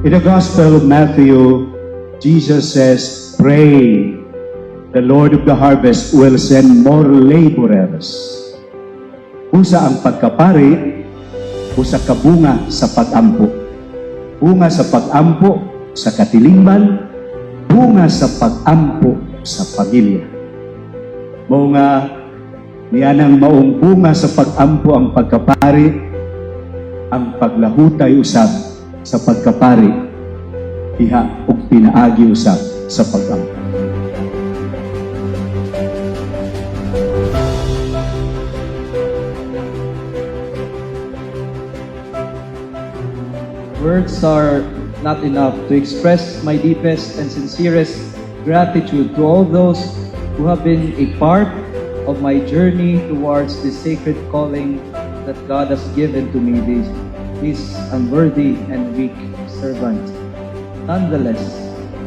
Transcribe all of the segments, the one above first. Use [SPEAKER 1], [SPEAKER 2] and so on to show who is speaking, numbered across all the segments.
[SPEAKER 1] In the Gospel of Matthew, Jesus says, "Pray, the Lord of the harvest will send more laborers." Usa ang pagkapari, usa ka bunga sa pag-ampo. Bunga sa pag-ampo sa katilingban, bunga sa pag-ampo sa pamilya. Mao nga niyanang maong bunga sa pag-ampo ang pagkapari, ang paglahutay usab sa pagkapari, diha ug pinaagi usab sa pag-ampo.
[SPEAKER 2] Words are not enough to express my deepest and sincerest gratitude to all those who have been a part of my journey towards this sacred calling that God has given to me, this unworthy and weak servant. Nonetheless,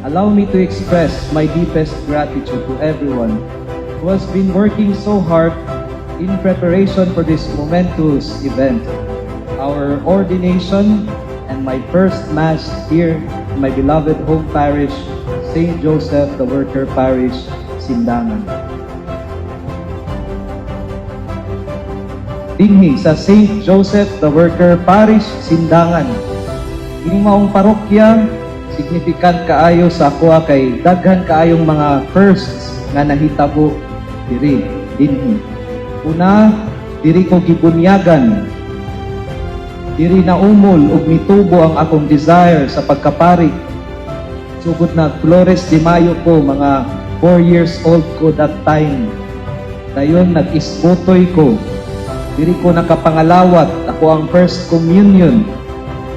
[SPEAKER 2] allow me to express my deepest gratitude to everyone who has been working so hard in preparation for this momentous event, our ordination, and my first Mass here in my beloved home parish, St. Joseph the Worker Parish, Sindangan. Dinhi sa St. Joseph the Worker Parish, Sindangan. Ini maong parokya, significant kaayo sa ako kay daghan kaayong mga firsts nga nahitabo diri dinhi. Una, diri ko gibunyagan, diri na umol ug mitubo ang akong desire sa pagkapari. Sugod na Flores de Mayo ko, mga 4 years old ko that time. Dayon nag-isbotoy ko. Diri ko nakapangalawat, ako ang first communion.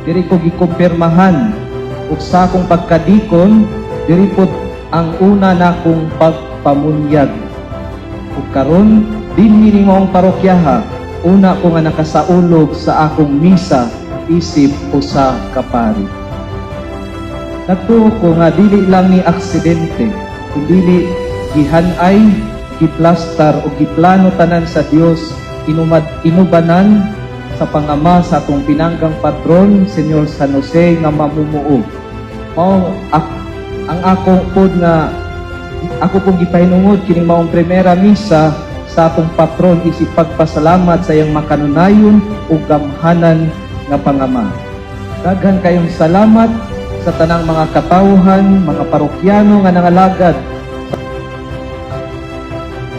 [SPEAKER 2] Diri ko gikumpirmahan. Ug sa akong pagkadikon, diri po ang una na akong pagpamunyag. Ug karon dinhi ni maong parokyaha, una ko nga nakasaulog sa akong misa isip usa ka pari. Nagtuo ko nga dili lang ni aksidente, kundi gihanay, giplastar o giplano tanan sa Dios, inubanan sa pangama sa atong pinanggang patron, Senyor San Jose nga mamumuo. Mao ang ako pong gipahinungod kining maong primera misa sa atong patron isip pagpasalamat sa iyang makanunayon ug gamhanan nga pangama. Daghan kayong salamat sa tanang mga katawhan, mga parokyano nga nangalagad,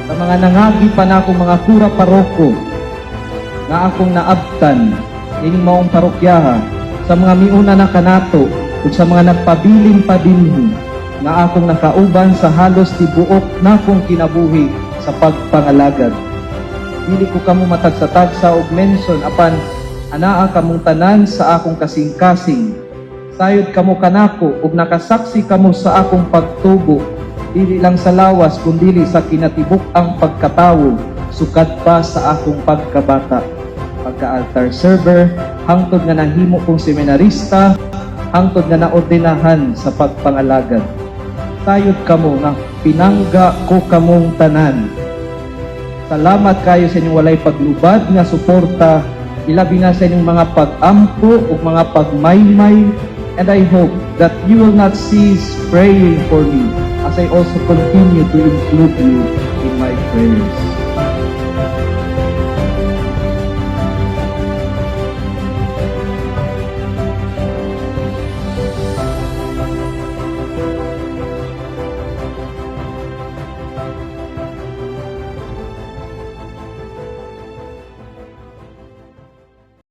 [SPEAKER 2] sa mga nangagi pa na akong mga kura paroko nga akong naabtan ining maong parokyaha, sa mga miuna na kanato ug sa mga nagpabilin pa dinhi nga akong nakauban sa halos tibuok na akong kinabuhi sa pagpangalagad. Dili ko kamo matagsa-tagsa og mention apan anaa kamong tanan sa akong kasing-kasing. Sayod kamo kanako ug nakasaksi kamo sa akong pagtubo, dili lang sa lawas kundi sa kinatibuk-ang pagkatawo sukad pa sa akong pagkabata. Pagka-altar server, hangtod nga nahimo kong seminarista, hangtod nga naordinahan sa pagpangalagad. Sayod kamo nga pinangga ko kamong tanan. Salamat kayo sa inyong walay paglubad nga suporta, ilabi na sa inyong mga pag-ampo o mga pagmaymay, and I hope that you will not cease praying for me as I also continue to include you in my prayers.